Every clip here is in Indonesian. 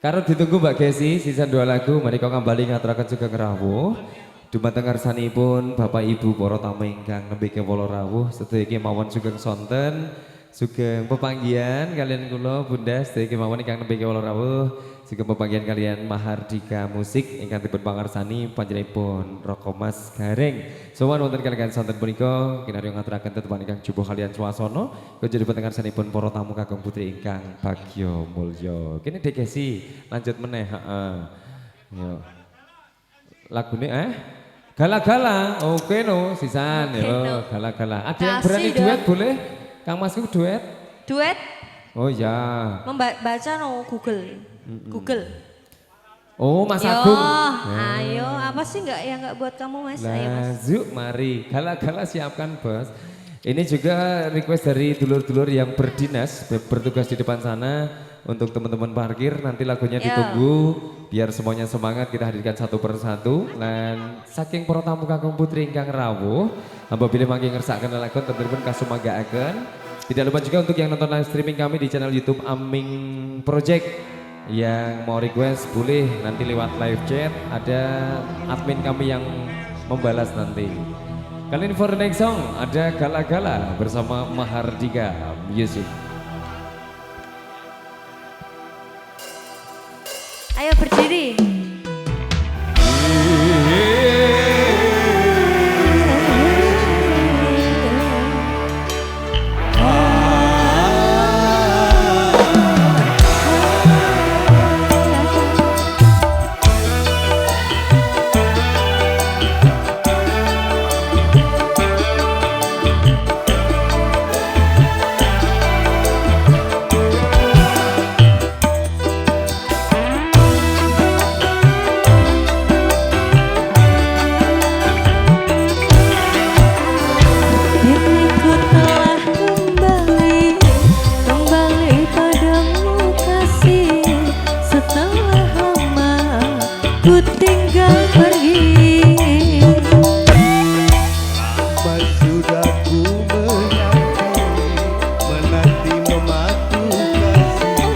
Karena ditunggu Mbak Gesi, sisa 2 lagu, mari kau kembali ngaturakan juga ngerawuh. Dumateng ngarsanipun Bapak Ibu para tamu ingkang nembe kewala rawuh, sedaya kemawon sugeng sonten, sugeng pepanggihan kalian kula Bunda, sedaya kemawon ingkang nembe kewala rawuh, sugeng pepanggihan kalian Mahardika Musik ingkang dipun pangarsani panjenenganipun Roko Mas Gareng. Sowan wonten kaliyan sonten punika kinarya ngaturaken tetepan ingkang jubuh kalian swasana, kejaba pangarsanipun para tamu kakung putri ingkang bagya mulya. Kene Dek Gesi, lanjut meneh, heeh. Yo. Lagune Gala-gala, oke no, sisan yo, gala-gala. Ada yang berani duet boleh? Kang Masku duet? Duet? Oh ya. Membaca no Google. Google. Oh Mas Agung. Ayo, apa sih nggak buat kamu Mas? Ayo Mas. Zuk, mari, gala-gala siapkan bos. Ini juga request dari dulur-dulur yang berdinas, bertugas di depan sana. Untuk teman-teman parkir nanti lagunya ditunggu biar semuanya semangat, kita hadirkan satu persatu. Dan saking para tamu kakung putri ingkang rawuh apabila mangke ngersakaken lagu tentuipun kasumagaaken. Tidak lupa juga untuk yang nonton live streaming kami di channel YouTube Aming Project, yang mau request boleh nanti lewat live chat, ada admin kami yang membalas nanti. Kali ini for the next song ada Gala-gala bersama Mahardika Music. Ayo berdiri. Ku tinggal pergi, sudah ku menanti memaku kasih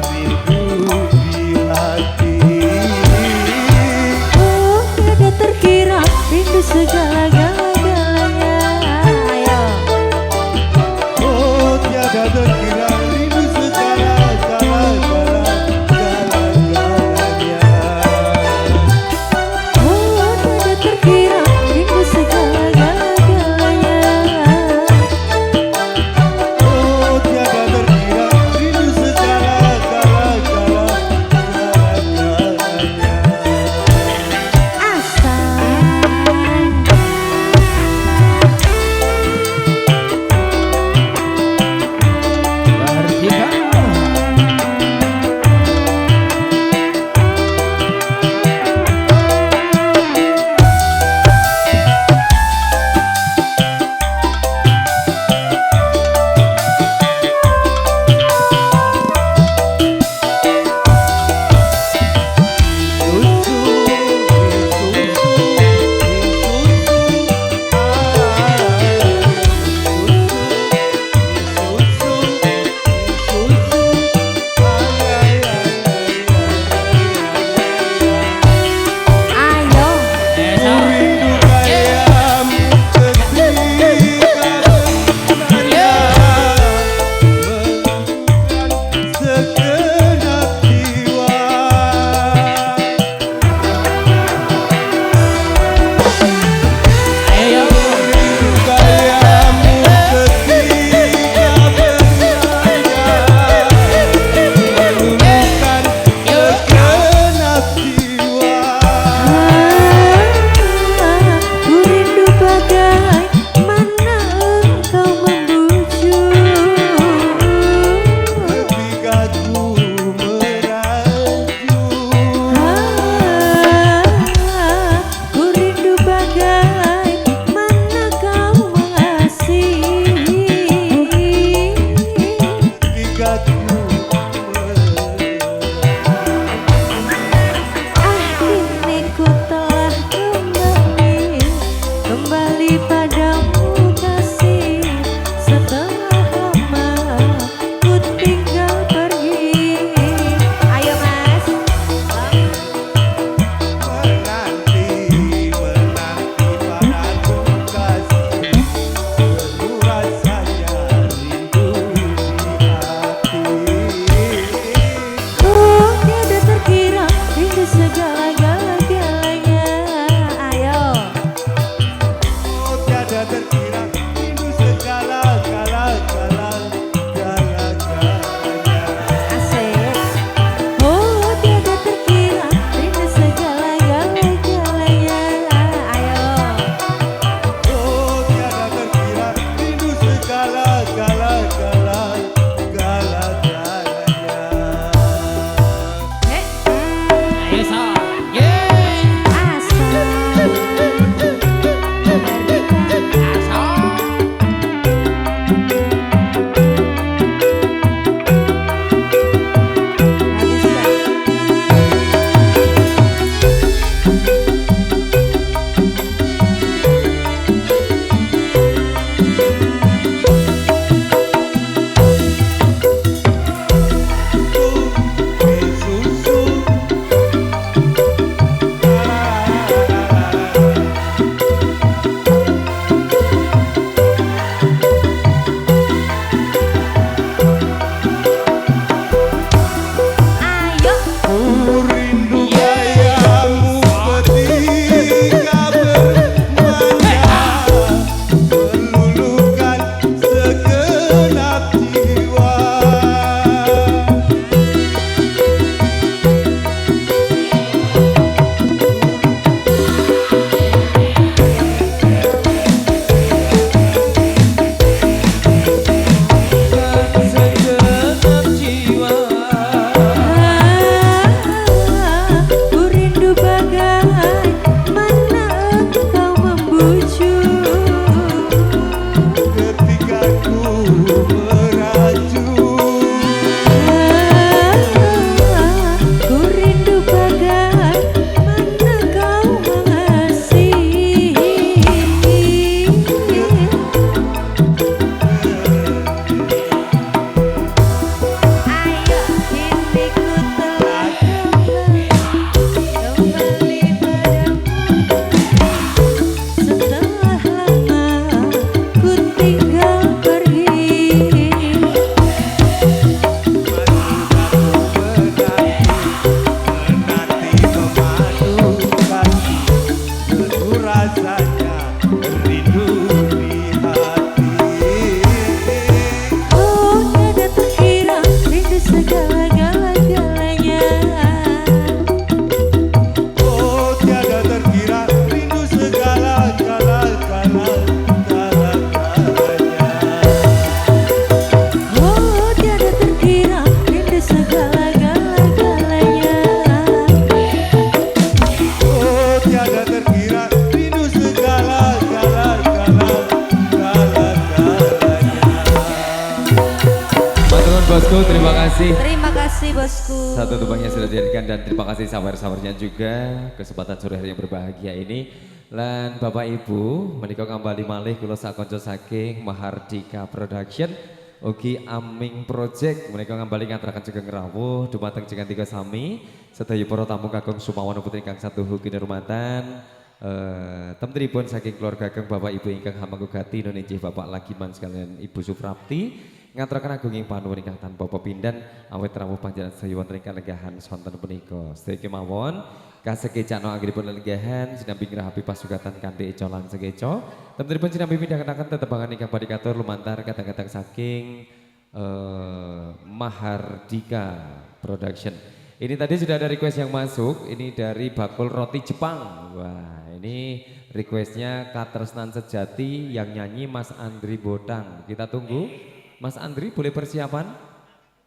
rindu di hati. oh tiada terkira rindu segala-galanya. Ayo. Oh tiada terkira rindu segala-galanya. Setelah lama ku tinggal pergi. bosku, terima kasih. Terima kasih bosku. Satu tumpangnya sudah dijadikan dan terima kasih sawer-sawernya juga kesempatan sore hari yang berbahagia ini. Lan Bapak Ibu, menika kembali malih kula sakonco saking Mahardika Production. Ugi Aming Project menika kembali ngaturaken sugeng rawuh dumateng jenengan tiga sami sedaya para tamu kakung Sumawana putri kang satuhu kinurmatan. Temtripun saking keluarga kang Bapak Ibu ingkang hamangugati Indonesia Bapak Lagiman sekalian Ibu Suprapti ngaturaken agunging panuwun ingkang tanpa pepindhan awet rawuh panjenengan sedaya wonten ing kalegahan sonten punika. Sedaya kemawon kasekecano anggenipun lenggahan sinambi ngrahapi pasugatan kanthi eca lan sekeca. Temtripun sinambi midhangetaken tetepangan ingkang badhe katur lumantar kadang-kadang saking Mahardika Production. Ini tadi sudah ada request yang masuk, ini dari bakul roti Jepang. Wah, ini requestnya Katresnan Sejati yang nyanyi Mas Andri Botang. Kita tunggu, Mas Andri boleh persiapan?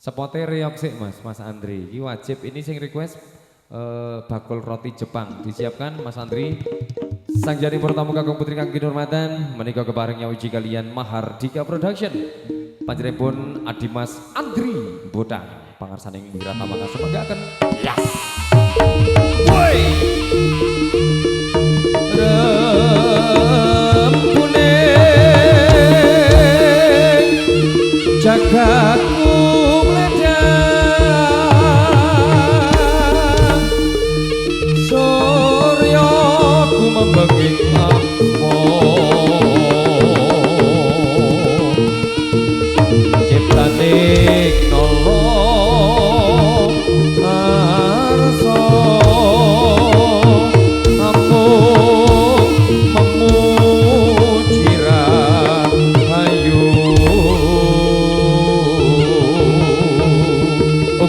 Spotnya reok sih Mas Andri. Ini wajib, ini sing request bakul roti Jepang. Disiapkan Mas Andri. Sang jani pertamu kakung putri kang kinurmatan, menika kebarengnya uji kalian Mahardika Production. Panjenenganipun Adimas Andri Botang. Pangarsaning Wiratama kasepagaken. Yes. Woi. Rempune jagatku mledang. Surya ku membenging apa. Ciptaning nolo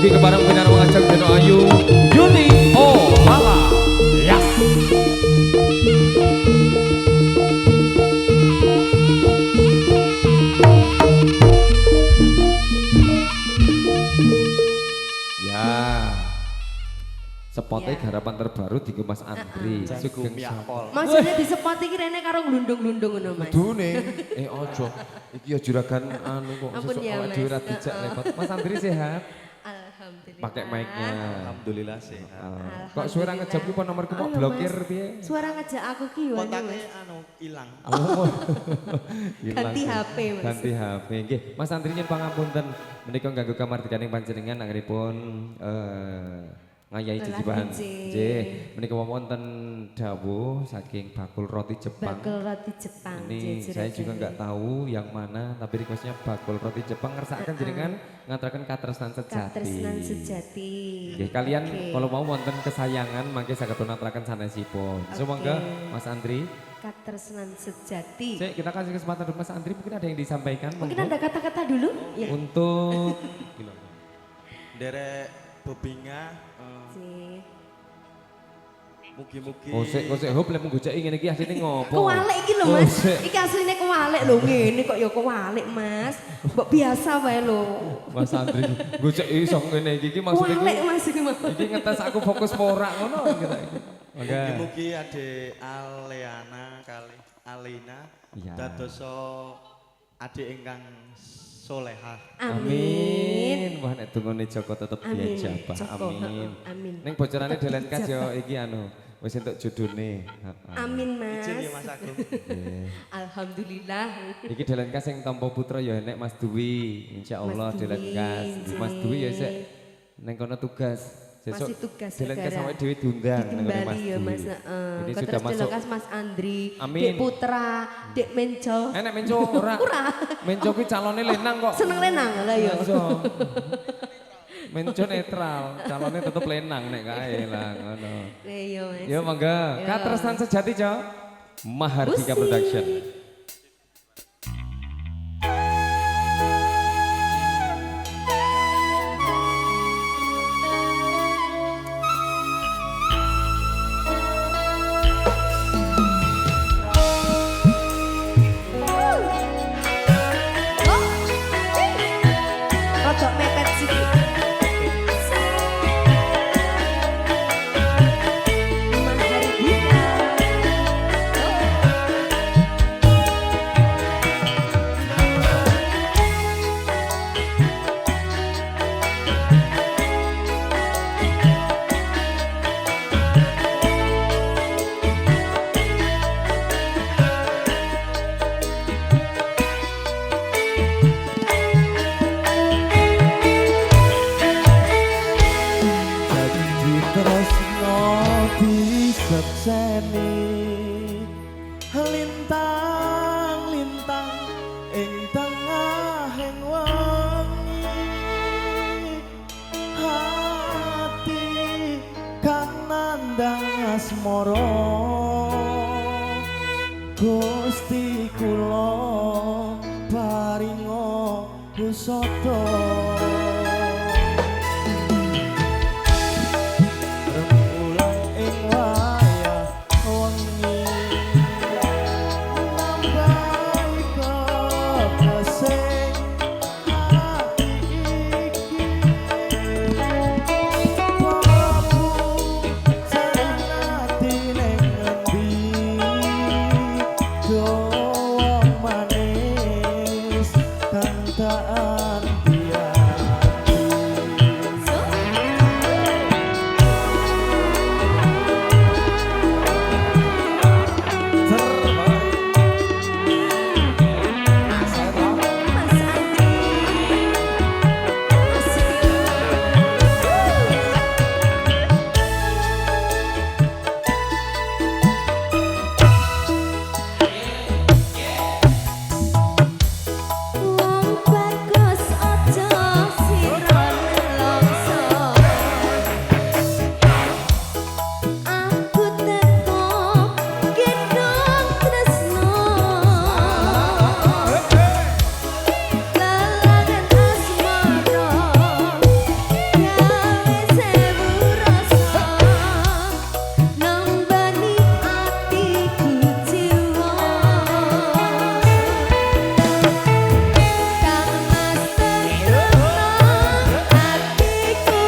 kebarang benar mengajak Jeno Ayu Yuni Oh Lala Yes. Ya spotnya garapan terbaru di Mas Andri Sugeng Sapol. Maksudnya di spot iki rene karo glundung-glundung ngono Mas. Dune ojo iki ya juragan anu kok Ampun ya, Mas. dhewe ra dijak lewat. Mas Andri sehat? Alhamdulillah. Pakai mic-nya. Alhamdulillah sehat. Kok suara ngejawab ki apa nomorku kok Halo, blokir Mas. piye? Suara ngejak aku ki wae Kontaknya Mas. hilang. Oh. Hilang. Ganti HP, Mas. Ganti HP. Nggih, Mas Andri nyuwun pangapunten menika ganggu kamardikaning panjenengan anggenipun ngayahi jejibahan. Nggih, menika wonten dawuh saking bakul roti Jepang. Bakul roti Jepang. Ini saya juga nggak tahu yang mana, tapi requestnya bakul roti Jepang ngersakaken jenengan ngaturaken katresnan sejati. Katresnan sejati. Nggih, kalian Oke. kalau mau wonten kesayangan mangke saged ngaturaken sanesipun. Semoga Mas Andri. Katresnan sejati. Cek, kita kasih kesempatan untuk Mas Andri, mungkin ada yang disampaikan. Mungkin monggo. ada kata-kata dulu? Ya. Untuk Derek bebinga Si. mugi-mugi. kok hop lek menggoceki ngene iki asline ngopo? Kewalik iki lho Mas. Iki asline kewalik lho ngene kok ya kewalik Mas. Mbok biasa wae lho. Mas Andri goceki iso ngene iki maksud iki. Kewalik Mas iki Mas. Iki ngetes aku fokus apa ora ngono kita iki. Mangga. Mugi-mugi adik Aleana kali Alina Iya. dadoso adik ingkang solehah. Amin. Wah nek dungane Joko tetep Amin. diajabah. Joko, Amin. amin. Ning bocorane Delen Kas yo iki anu wis entuk judune. Amin Mas. Izin ya Mas Agung. Nggih. Alhamdulillah. Iki Delen Kas sing tampa putra ya nek Mas Dwi. Insyaallah Mas Delen Dwi, Kas. Mas nggih. Dwi ya sik ning kono tugas. Masih tugas Delen Kas negara. awake dhewe diundang nang ngene Kembali ya Mas. Ini Terus sudah masuk. Delokas Mas Andri, Amin. Dek Putra, Dek Menco. Nek Menco ora. Ora. Menco kuwi calone lenang kok. Seneng lenang lah ya. Iso. Menco netral, calonnya tetep lenang nek kae lah ngono. Iya Mas. Yo mangga, Ya. katresnan sejati, Cok. Mahardika Musik. Production. Rodok mepet sithik. Mahardika. asmara Gusti kula paringa pusaka rembulan ing wayah wengi nambahi kekasih ati iki Prabu janati ning ngendi doang manis kang tak anti-anti Mas Andi. Wong bagus aja siron longso aku teko gendong tresno lalangan asmara gawe sewu rasa nambani atiku jiwa Kang Mas tenang atiku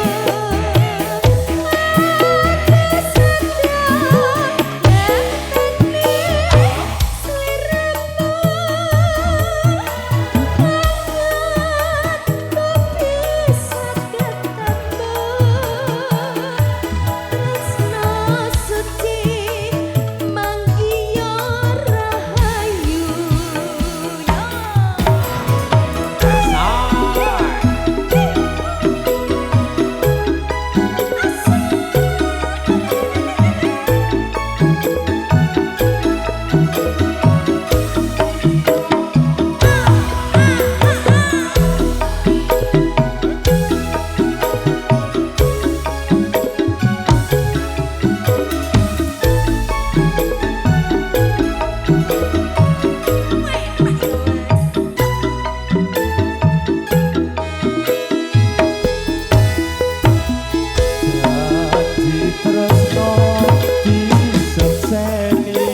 Janji tresno disekseni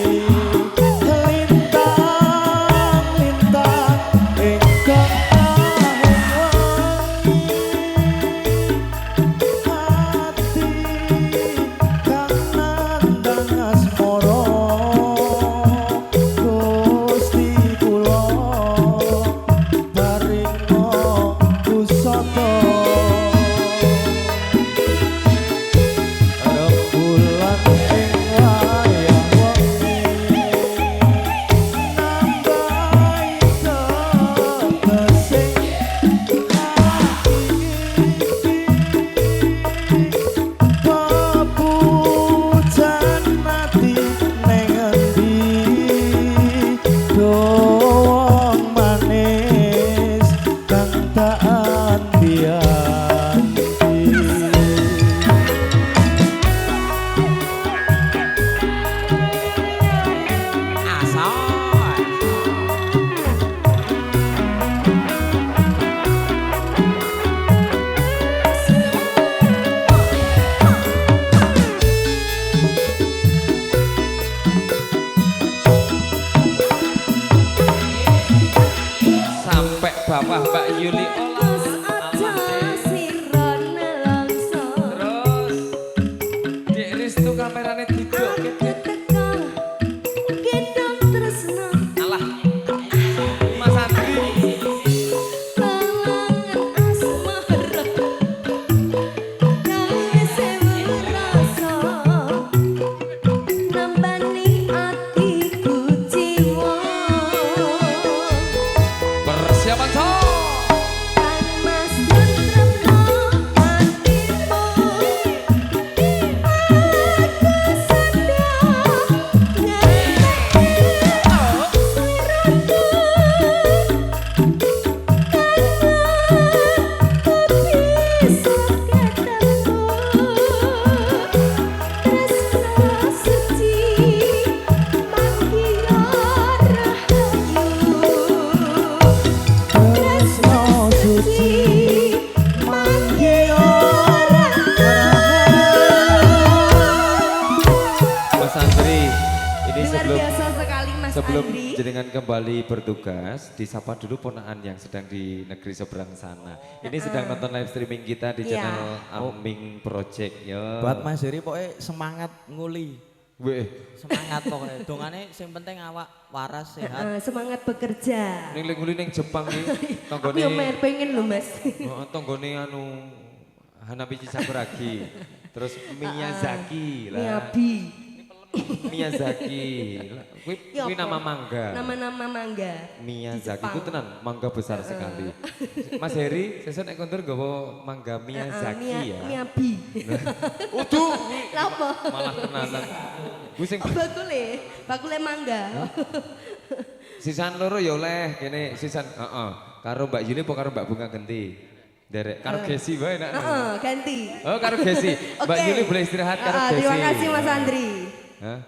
lintang-lintang ingkang aheng ati kang nandang asmara Gusti kula paringa pusaka rembulan ing wayah wengi nambahi kekasih ati iki papujan ati ning endi doang manis kang tak anti-anti Sebelum Andri. jenengan kembali bertugas, disapa dulu ponaan yang sedang di negeri seberang sana. Ini sedang nonton live streaming kita di Iya. channel Aming Project ya. Buat Mas Heri pokoknya semangat nguli. Weh, Semangat pokoknya. Dongane sing penting awak waras sehat. Semangat bekerja. ning nguli ning Jepang iki Aku tanggone. yang main pengen loh mas. Heeh, tanggone anu Hanabishi Sakuragi. Terus Miyazaki lah. Miyabi. Miyazaki. Lah, Ya kuwi apa? nama mangga. Nama-nama mangga. Miyazaki Jepang. itu tenan mangga besar sekali. Mas Heri, sesuk nek kondur nggawa mangga Miyazaki ya. Miyabi. Udu Lapa? malah tenanan. Kuwi sing Bakule mangga. sisan loro ya oleh kene sisan heeh. Karo Mbak Yuni apa karo Mbak Bunga Genti? Derek karo Gesi wae enak. Ganti. Oh karo Gesi. Mbak Oke. Yuni boleh istirahat karo Gesi. Terima kasih Mas Andri. Hah?